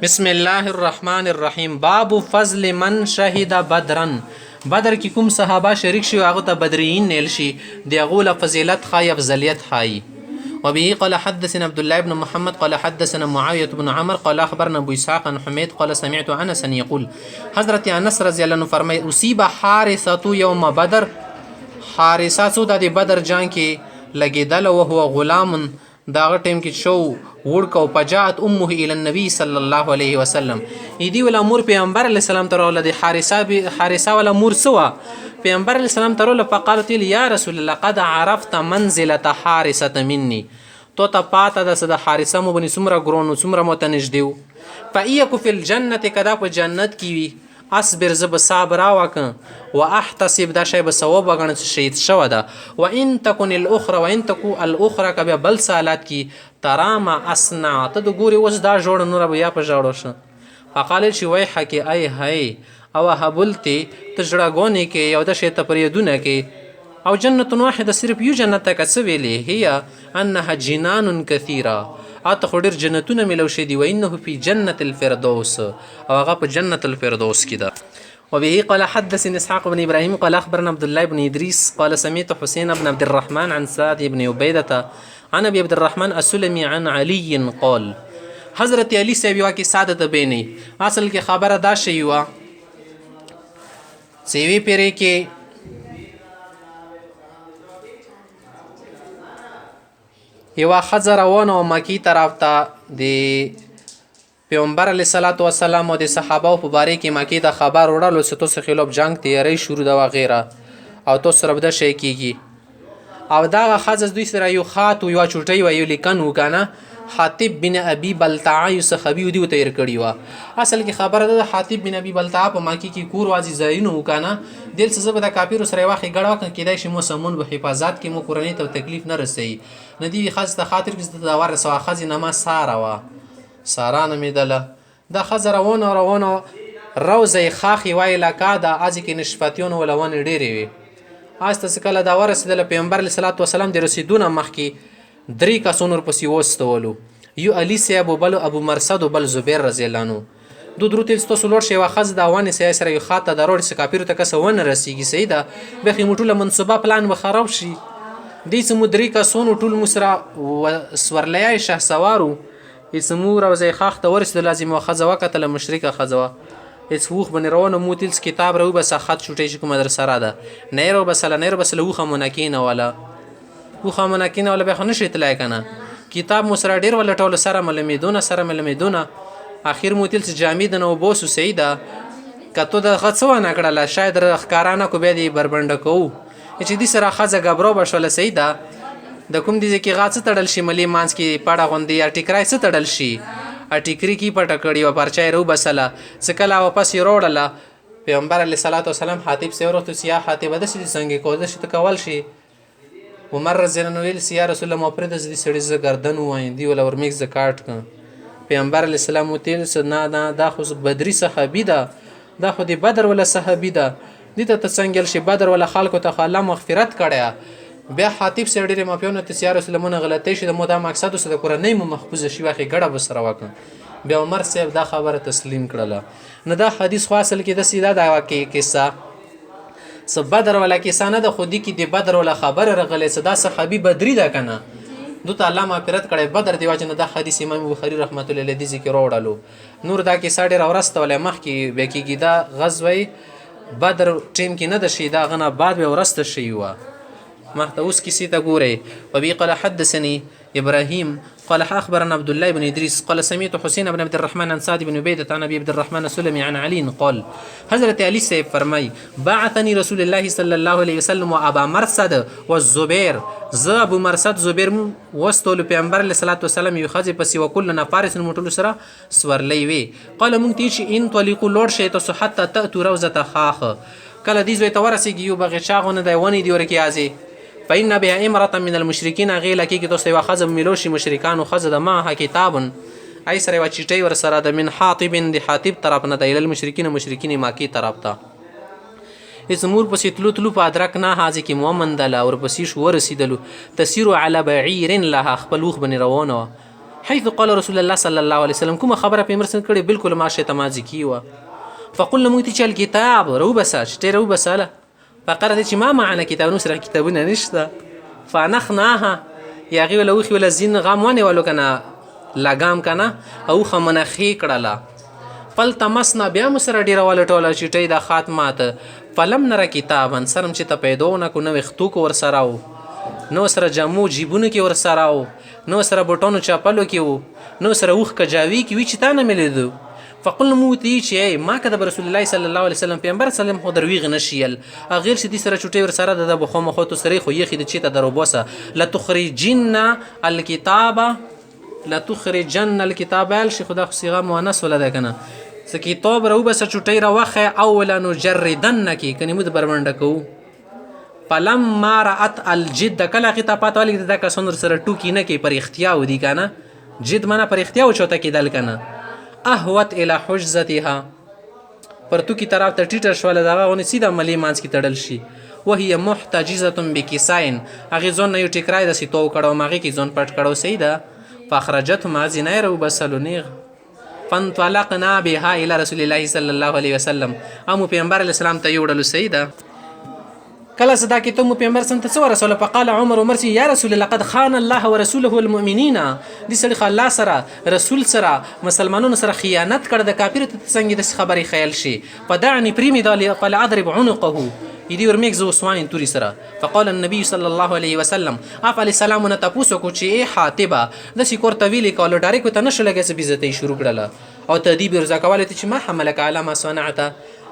بسم الله الرحمن الرحیم. باب فضل من شهد بدرن. بدر کې کوم صحابه شریک شي هغه ته بدرین نیل شي د هغو له فضیلت ښایي افضلیت ښایي. وبه قال حدثنا عبد الله بن محمد قال حدثنا معاوية بن عمر قال اخبرنا ابو اسحاق عن حميد قال سمعت انسا يقول حضرت انس رضی الله عنه فرمای اصيب حارثه يوم بدر. حارثه څو د بدر جنگ کې لګیدل او هو غلام داغه ټیم کې شو وړک او پجات امه الى النبي صلى الله عليه وسلم. ایدی ول امور پیغمبر علیه السلام ته ول د حارثه ول امور سوا پیغمبر علیه السلام ته ول فقالت یا رسول الله قد عرفت منزله حارثه مني. تو ته پاته د صد حارثه مو بني سمره ګرونو سمره مو ته نږدې فايك في الجنه کدا په جنت کې وي اصبر زب صبر واکه واحتسب دا شی به ثواب وګڼل شهید شو ده وان تكن الاخرى وان تكو الاخرى کبه بل سالات کی تراما اصنع ته د ګوري وس دا جوړ نور بیا په جوړو شه فقال شي وای حکی ای هی او هبلتی تجړګونی کې یو د شی ته پریدونه کې او جنت واحده صرف یو جنت ته کڅ ویلې هي انها جنان كثيره اته خډیر جنتونه ملو شي دی وانه فی جنت الفردوس او هغه په جنت الفردوس کې ده. وبه قال حدثني اسحاق بن ابراهيم قال اخبرنا عبد الله بن ادريس قال سمعت حسين بن عبد الرحمن عن سعد بن عبيده عن ابي عبد الرحمن السلمي عن علي قال حضرت علی صاحب واکي سعادت بینی اصل کې خبره دا شی وا سیوی پیری کې یو خزر روانه او مکی طرف ته د پیغمبر علیه الصلاۃ والسلام او د صحابه په باره کې مکی د خبر وړلو ستو سره خلاف جنگ تیاری شروع ده وغیره او تو سره بده شي کیږي او دا خزر دوی سره یو خاط او یو چټي و یو لیکن وکنه حاتب بن ابي بلتع صحابي دی تیر کړی و. اصل کې خبره ده حاتب بن ابي بلتع په مکی کې کور وازي زاینو وکنه دل څه زبر د کافیرو سره واخې غړوا کېدای شي موسمون به حفاظت کې مو کورنۍ ته تکلیف نه رسي ندی خاصه خاطر کې د ور سوا خزینه ما ساره وا سارانه میدله د خزروونه روانه روزه خاخي وایله کا د از کې نشفتیون ولون ډیری وي استه کله دا ورسېدل پیغمبر علیه الصلاۃ والسلام د رسیدونه مخکې درې کسونو پسې وستولو یو علي صاحب بل ابو مرصد بل زبیر رضی الله عنه دو دروتل ستاسو لور شي واخذ دا وانه سي سره یو خاطه د روړ سکاپیرو ته کسونه رسیږي سیدا به خمټوله منصوبه پلان به خراب شي دې سمودري کسونو ټول مسرا سورلای شه سوارو اسمور او زي خاخ ته ورسېد لازم واخذ وکتل مشرکه خزوا اس وخ بن روانه موتیل کتاب رو بس خط شوټی کوم مدرسه را ده نه رو بس نه رو بس لوخه منکینه ولا وخه منکینه ولا به خنه شي تلای کنه کتاب مسرا ډیر ول ټول سره ملمیدونه اخیر موتیل جامد نو بوسو سیدا کته د غڅو نه کړل شاید رخکارانه کو به دی بربند کو چې دې سره خزه غبرو بشول سیدا د کوم دي کې غاڅ تړل شي ملي مانس کې پاړه غوندي یا ټیکرای څه تړل شي ا ټیکری کې پټ کړی و پرچای رو بسلا سکلا واپس یروړله پیغمبر علیه الصلاۃ والسلام حاتب سره ورته سیا حاتب د سې څنګه کول شي تکول شي عمر رضی الله عنه ویل سیا رسول الله مو پرې د دې سړي ز گردن وای دی ول ور میکس ز کاټ ک پیغمبر علیه السلام تل سنا دا خو بدري صحابي ده دا خو د بدر ولا صحابي ده دې ته څنګه شي بدر ولا خلکو ته الله مغفرت کړیا بیا حاتب سره ډېر مافیونه ته سیا رسول الله غلطی شي د مودا مقصد سره کورنۍ مو محفوظ شي واخې ګډه بسره وکړه بیا عمر صاحب دا خبره تسلیم کړله نه دا حدیث خو اصل کې د سیدا دا واقع قصه س بدر ولا کیسه نه د خودی کې د بدر ولا خبر رغلې صدا صحابي بدري ده کنه دوته الله مغفرت کړي بدر دی واجنه دا حدیث امام بخاری رحمت الله علیه د ذکر وړلو نور دا کې ساډه اورسته ولې مخ کې به کېږي دا غزوی بدر ټیم کې نه د شي دا غنه بعد به ورسته شي و مخته اوس کیسې ته ګورئ وبي قال حدثني ابراهيم قال اخبرنا عبد الله بن ادريس قال سمعت حسين بن عبد الرحمن عن سعد بن عبيده عن ابي عبد الرحمن السلمي عن علي قال حضرت علي سے فرمای بعثني رسول الله صلى الله عليه وسلم وابا مرصد والزبير ز ابو مرصد زبير وستول پیغمبر علیه الصلاه والسلام یو خځه پسې وکلنا فارس مټول سره سورلې وی قال مونږ تی چې ان طلقوا لور شي ته حتى تاتوا روزه خاخ کله دې زوی ته ورسېږي یو بغچاغونه دی ونی دی ورکی ازي فإن بها امرأة من المشركين غيل کی دوستي واخذ ملوشي مشرکان وخذ معها كتاب اي سره و چټي ور سره د من حاطب د حاطب طرف نه د المشرکین ما کی طرف ته اسمور پسې تلو په ادرک نه حاضر کی مومن دل اور پسې شو رسیدلو تسير على بعير لها خپل وخ بن روانه حيث قال رسول الله صلی الله علیه وسلم کومه خبره پیغمبر صلی الله علیه وسلم کړې بالکل ماشه ته ماضی کی و فقلنا موږ ته چې الکتاب روبسه چې ته روبسه فقرت چې ما معنا کتاب نو سره کتابونه نشته فنخناها یا غي ولا وخي ولا زين غام ونه ولو کنه لګام کنه او خمنخي کړه فلتمسنا بیا مسره ډیره ولټوله چې ټی د خاتمات فلم نره کتابن سرم چې ته پیدا نه کو نو وختو کو ور سره نو سره جامو جیبونو کې ور سره نو سره بوټونو چاپلو کې نو سره وخ کجاوي کې وی چې تا نه ملیدو فقلنا موتی چې ما کده رسول الله صلی الله علیه وسلم پیغمبر سلام خو درویغ نشیل غیر شدي سره چټي ور سره د بخو مخو تو سره خو یخي د چته درو بوسه لتخرجن الكتاب لتخرجن الكتاب الشيخ خدا صيغه مؤنث ولا ده کنه س کتاب رو بس چټي را وخه اولا نجردن کی کني مد برمنډ کو فلم ما رات الجد کله خطابات ولې د کسون سره ټوکی نه کی پر اختیار ودی کنه جد معنا پر اختیار چوته کیدل کنه اهوت الى حجزتها پر تو کی طرف ته ټیټر شواله دغه ونی سیده ملي مانس کی تړل شي وهي محتجزه بكساين اغه ځون یو ټیکرای د سیتو کړه ماغه کی ځون پټ کړه سیده فخرجت ما زنير وبسلنيغ فانطلقنا بها الى رسول الله صلى الله عليه وسلم امو پیغمبر الاسلام ته یوړل سیده کله صدا کې ته مو پیغمبر سم ته رسول فقال عمر سي يا رسول الله قد خان الله ورسوله المؤمنين دي سړي الله سره رسول سره مسلمانانو سره خیانت کړ د کافر ته څنګه د خبري خیال شي فدعني بريمي دالي قال اضرب عنقه يدي ورميك زو سوين توري سره فقال النبي صلى الله عليه وسلم افعل السلام نتپوسو کو چې حاتبه د سیکور طويل کول ډایرکټ ته نشو لګي بیزته شروع کړله او تدبیر رضا کوله چې ما حملك على ما صنعت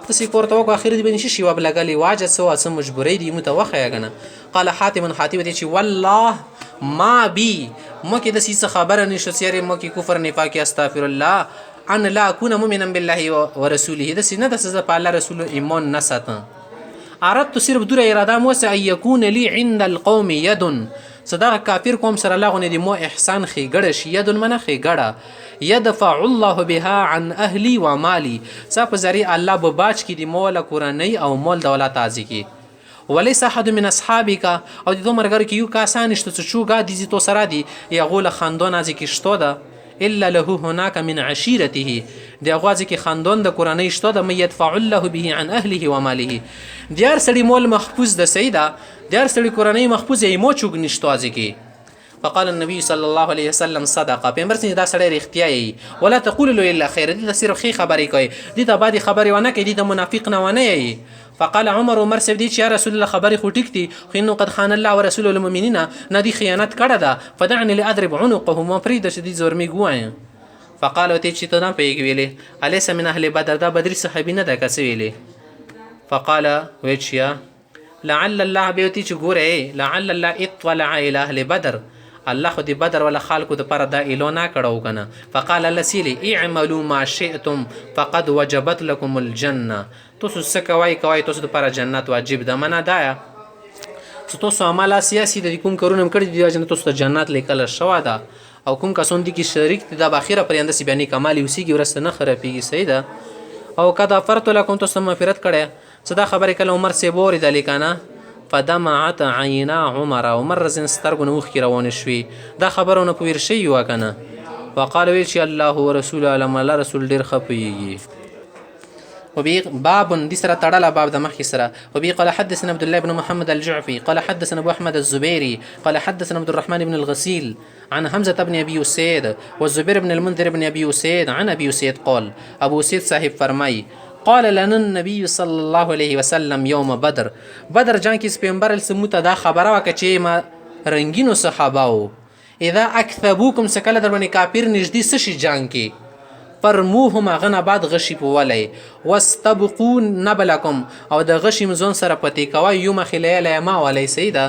تسی کورته وکړه اخر دې بنشي شی وب لګلی واجه سو اسه مجبورې دي متوخه کنه قال حاتم دې چې والله ما بي مکه د سیسه خبره نشو سیاره مکه کفر نفاق استغفر الله ان لا اكون مؤمنا بالله ورسوله د سینه د سزا په الله رسول ایمان نسات اردت صرف دوره اراده مو سه يكون لي عند القوم يد صدق کافر قوم سره الله غني دي مو احسان خي ګړه شي يد من خي ګړه يدفع الله بها عن اهلي ومالي صاحب زري الله بباج کی دی مول قرانی او مول دولت ازي کی وليس احد من اصحابك او دي مرګر کی یو کاسان شته چوغا دي تو سره دي یا غول خاندان ازي کی شتو ده الا له هناك من عشيرته دی غوازي کی خاندان د قرانی شتو ده مې يدفع الله به عن اهله وماله دیار سړي مول محفوظ د سیدا دیار سړي قرانی محفوظ یې مو چوغ نشتو ازي کی فقال النبي صلى الله عليه وسلم صدقه پیغمبر سي دا سړی رښتیاي ولا تقول له الا خير دي صرف خي خبري کوي دي ته بعد خبري ونه کوي دي د منافق نه ونه فقال عمر سي دي چې يا رسول الله خبري خو ټیک دي خو انه قد خان الله ورسوله المؤمنين ندي خيانت کړه ده فدعني لاضرب عنقه ما فريد شدي زورمي ګوای فقال ته چې ته نه پیګویلې اليس من اهل بدر دا بدر صحابي نه ده کسویلې فقال وچیا لعل الله بيوتي چې ګوره لعل الله اطلع الى اهل بدر الله خو دې بدر ولا خلکو د پر دا اعلان کړو کنه فقال لسيلي اعملوا ما شئتم فقد وجبت لكم الجنه تاسو سکوای کوي تاسو د پر جنت واجب ده منه ده تاسو عمله سیاسي د کوم کارونه کړی دی چې تاسو ته جنت لیکل شوی ده او کوم کسون دي کې شریک دي د اخیره پرنده سی بیان کمال وسیږي ورسته نه خرابېږي سیده او کدا فرت لكم تاسو مغفرت کړي صدا خبره کله عمر سی بوري د لیکنه فدمعت عينا عمر زين سترګونه وخ کی روان شوي دا خبرونه پویر شي وکنه وقال وی چې الله ورسول علم الله رسول ډیر خپيږي وبي باب دي سره تړله باب د مخ سره وبي قال حدثنا عبد الله بن محمد الجعفي قال حدثنا ابو احمد الزبيري قال حدثنا عبد الرحمن بن الغسيل عن حمزه بن ابي اسيد والزبير بن المنذر بن ابي اسيد عن ابي اسيد قال ابو اسيد صاحب فرمای قال لنا النبي صلى الله عليه وسلم يوم بدر جان کې پیغمبر السموت دا خبره وکړه چې ما رنگینو صحابه اذا اكذبوكم سکل در باندې کافر نږدې سشي جان کې فرموهم غنا بعد غشي په ولای واستبقون نبلكم او د غشي مزون سره پتی کوي یو مخله له ما ولای سیدا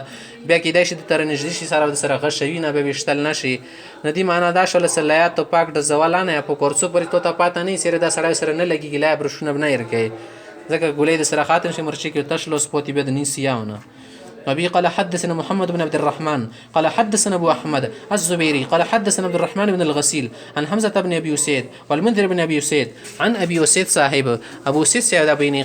بیا کې د شي تر نږدې شي سره د سره غشوي نه به وشتل نشي ندی معنا دا شول صلیات تو پاک د زوالانه په کورسو پر تو ته پات نه سره د سره سره نه لګي لا برشونه نه يرګي ځکه ګولې د سره خاتم شي مرچي کې تشلو سپوتی به د نسیاونه وبه قال حدثنا محمد بن عبد الرحمن قال حدثنا ابو احمد الزبيري قال حدثنا عبد الرحمن بن الغسيل عن حمزه بن ابي اسيد والمنذر بن ابي اسيد عن ابي اسيد صاحب ابو اسيد سعد بن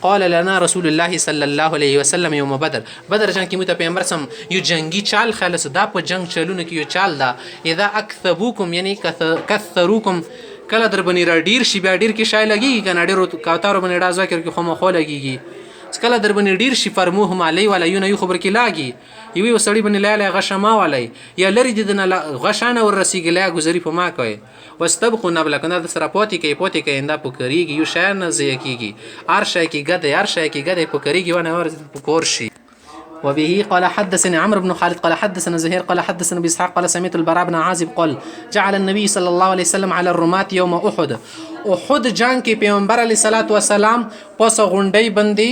قال لنا رسول الله صلى الله عليه وسلم يوم بدر جنگ کې مو ته پیغمبر سم یو جنگي چال خالص دا په جنگ چلونه کې یو چال دا اذا اكثبوكم یعنی کثروكم کله در بنی را ډیر شي بیا ډیر کې شای لګي کنه ډیر کاوتارو بنی راځه کې خو مخ لګيږي کله در بنی ډیر شي فرموهم علی ولا یو خبر کې لاګي یو سړی بنی لاله غشما والی یا لری ددن غشانه ور رسیګلا گزاري په ما کوي واستبقوا نبل کنه د سره پوتی کې انده پکریږي یو شای نه زی کیږي ارشه کې ګده پکریږي ونه ور پکور شي. وبه قال حدثني عمرو بن خالد قال حدثنا زهير قال حدثنا بإسحاق قال سمعت البراء بن عازب قال جعل النبي صلى الله عليه وسلم على الرماة يوم احد جنگ کې پیغمبر علیه الصلاۃ والسلام پس غونډي بندي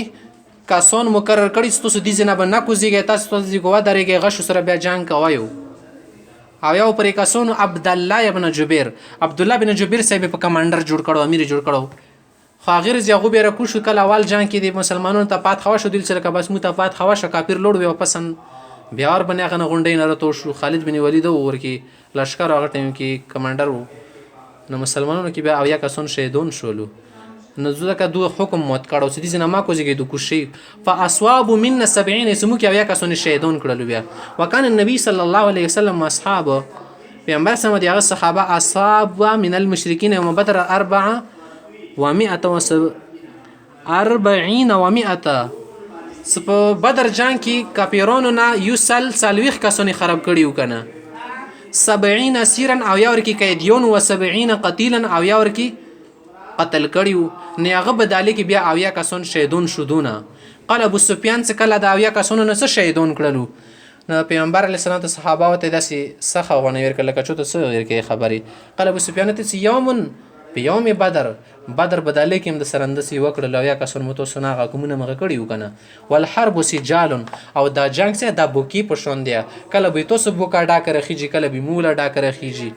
کاسون مقرر کړي تاسو دې نه بنه کوزیږي تاسو دې کوه درېږي غش سره بیا جنگ کوي او یو پرې کاسون عبد الله ابن جبیر صاحب په کمانډر جوړ کړو امیر جوړ کړو خو غیر زیغو بیره کو شو کله اول جنگ کې د مسلمانانو ته پات خوا شو دل سره بس مو ته پات خوا شو کافر لوړ وي پسند بیا ور بنه غنه غونډې نه راتو شو خالد بن ولید ورکی لشکره هغه ټیم کې کمانډر وو نو مسلمانانو کې بیا اویا کسون شهیدون شولو نو ځکه دوه حکم موت کړو چې دې نه ما کوزیږي د کوشي فاصواب من 70 سمو کې اویا کسون شهیدون کړلو بیا وکانه النبي صلی الله علیه وسلم اصحابه پیغمبر سم دي هغه صحابه اصحاب من المشرکین یوم بدر 440 سپ بدر جنگ کې کافرونو نه یو سلويخ کسونه خراب کړیو کنه 70 اسیرا او یور کې قیدیون و 70 قتیلا او یور کې قتل کړیو نه هغه بداله کې بیا اویا کسون شهیدون شودونه قال ابو سفیان څخه کله دا اویا کسون نه شهیدون کړلو نو پیغمبر علیه السلام ته صحابه ته داسې سخه غونه ورکړه کچو ته څه ورکې خبري قال ابو سفیان ته یوم په یوم بدر بداله کې هم د سرندسي وکړل اویا کسون مو ته سناغه کومه مغه کړیو کنه والحرب سجال او دا جنگ سه د بوکی په شون دی کله به تاسو بوکا ډا کړی خيږي کله به مولا ډا کړی خيږي.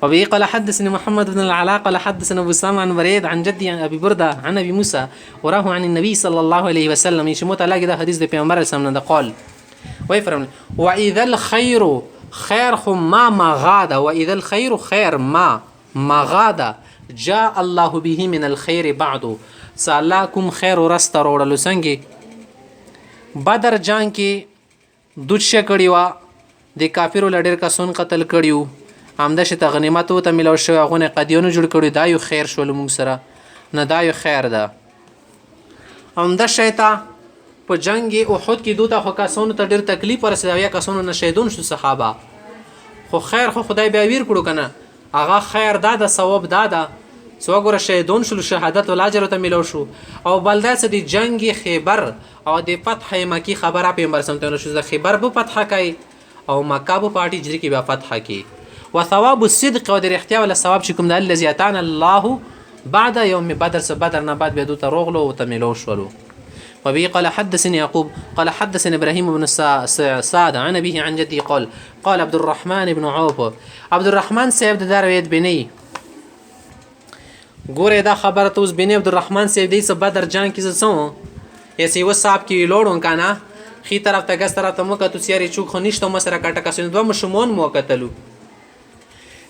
وبه قال حدثني محمد بن العلاء قال حدثنا ابو سام عن بريد عن جدي عن ابي برده عن ابي موسى وراه عن النبي صلى الله عليه وسلم يشمت علاقه ده حديث ده پیغمبر اسلام نه قال ويفرم واذا الخير خير ما مغاد واذا الخير خير ما غاد جاء الله به من الخير بعد سالاكم خير رست وروړلو څنګه بدر جنگ کې دوشه کړي وا د کافرو لډر کسون قتل کړیو همدا شته غنیمت او ته ملو شو غونه قدیونو جوړ کړي دا یو خیر شول موږ سره نه دا یو خیر ده همدا شیطا په جنگ احد کې دوه خو کسونو ته ډیر تکلیف ورسېد یا کسونو نه شهیدون شو صحابه خو خیر خو خدای بیا ویر کړو کنه هغه خیر دا د ثواب دا ده سو ګره شهیدون شو شهادت ول اجر ته ملو شو او بلدا سه د جنگ خیبر او د فتح مکی خبره پیغمبر سم ته شو د خیبر په فتح کای او مکه په پارټي جری کې بیا فتح کی وثواب الصدق او د اختیار ول ثواب چې کوم د الذي اتانا الله بعد يوم بدر سه بدر نه بعد به دوته روغلو او ته ملو شولو. وبه قال حدثني يعقوب قال حدثني ابراهيم بن سعد عن ابيه عن جدي قال عبد الرحمن بن عوف عبد الرحمن صاحب د درویت بني ګوره دا خبره ته اوس بني عبد الرحمن صاحب دې سه بدر جنگ کې زسو یسي وصاب کې لوړون کنه خي طرف ته ګس طرف ته مو کتو سیاري چوک خو نشته مو سره کټه کسن دوه مشمون مو کتلو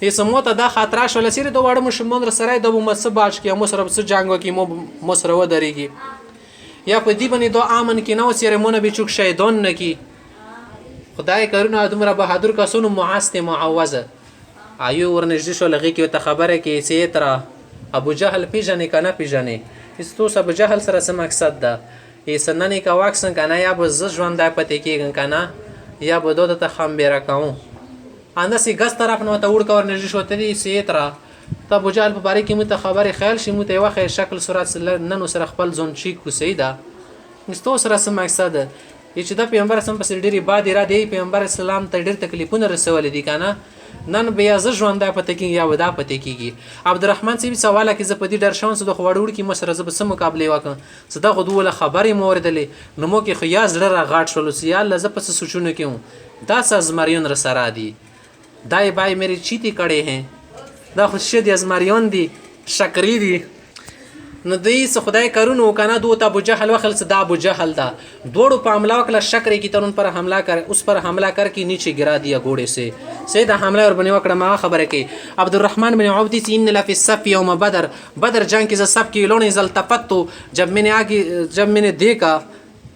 یسموته دا خاطر شول سره دوه وړ مشمون سره د مصب باج کې مو سره څه جنگ کې مو سره و درېږي یا په دې باندې دوه امن کې نو سره مونږ به چوک شهیدون نه کی خدای کارونه ادمره بهادر کسونو معاصته معوضه ایو ورنږدې شو لغې کې ته خبره کې سي تر ابو جهل پیژنې کنه پیژنې استوس ابو جهل سره څه مقصد ده یسننې کا واکسن کنه یا به ز ژوند د پته کې کنه یا به دوه ته خمبره کوم اندسې ګس طرف نو ته وړ کور نږدې شو ته دې سي تر ته ابو جهل په باره کې مت خبره خیال شي مت یو خیر شکل صورت نن سره خپل ځون چی کو سیدا استوس سره څه مقصد ده چې د پیغمبر سم په ډیری باد را دی پیغمبر اسلام ته ډیر تکلیفونه رسول دي کنه نن بیا ز ژوند د پته کې یا ودا پته کېږي عبدالرحمن سی سواله کې ز په دې ډر شون سره خو وړ کې مسره ز په مقابله وکړه صدا غدو له خبرې موردلې نو مو کې خیاز لره غاټ شول سی الله ز په سوچونه کې دا سازمریون رسرا دي دای بای میری چیتی کړي ہیں دا خوشی دي ازمریون دي شکری دي نو دوی څه خدای کارونه وکنه دو ته ابو جهل وخل څه دا ابو جهل دا دوڑو په حمله وکړه شکر کی تر ان پر حمله کر اس پر حمله کر کے نیچے گرا دیا گھوڑے سے سیدھا حمله ور بنی وکړه ما خبره کی عبد الرحمن بن عوف دي ان لفي الصف يوم بدر جنگ کی صف کی لون زلتفتو جب میں نے دیکھا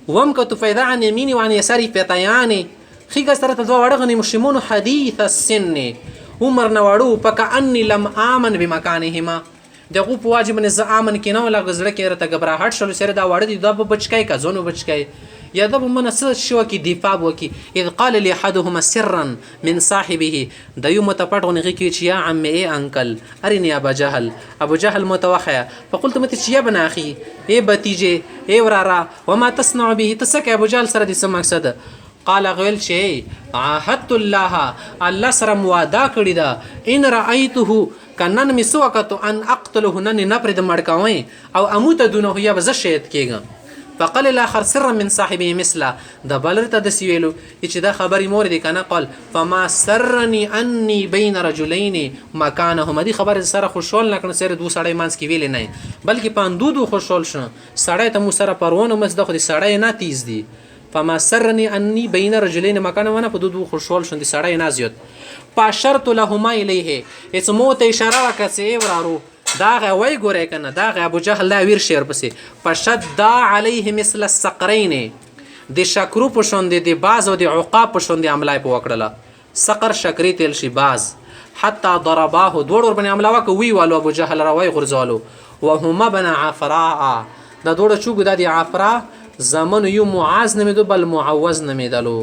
وم کو تو فیضا عن يميني وعن يساري فتيان خيغه سره دوا وړغنی مشمون حديث السن عمر نواړو پکانی لم امن بمکانهما دغه په واجب نه ز امن کینه ولا غزړه کې رته غبرهټ شلو سره دا وړ دي د بچکای کا زونو بچکای یا د منس شو کی دفاع وکي اذ قال لاحدهما سرا من صاحبه د یو متپټونه کی چې یا عم ای انکل ارني ابو جهل متوخیا فقلت مت چې یا بن اخي ای بتیجه ای ورارا وما تصنع به تسک ابو جهل سره د سم مقصد قال غویل چې عهدت الله سره مواده کړی دا ان رایته کنن می سو وکتو ان اقتله نن نپر د مړکاوي او اموت دونه یا بز شهید کېږم فقال الاخر سرا من صاحبه مثله د بلرته د سویلو چې دا خبري مور دي کنه قال فما سرني اني بين رجلين مكانهما دي خبر سره خوشول نه کنه سره دو سړی مانس کې ویل نه بلکې پاندودو خوشول شنه سړی ته مو سره پرونه مس د خو دي سړی نه تیز دي فما سرني اني بين رجلين مكانهما په دودو خوشول شنه دي سړی نه زیات پاشرت لهما الیه اسمو ته اشاره وکړه ورارو دا غوي ګورې کنه دا ابو جهل لا ویر شیر پسې پشد علیه مثل الصقرین د شکرو په شوند دي باز او د عقاب په شوند عملای په وکړه صقر شکری تل شي باز حتی ضرباه دوړ باندې عمله وکوي والو ابو جهل راوي غرزالو وهما بنا عفراء دا دوړ چوغ د عفراء زمن یو معاذ نمیدو بل معوذ نمیدلو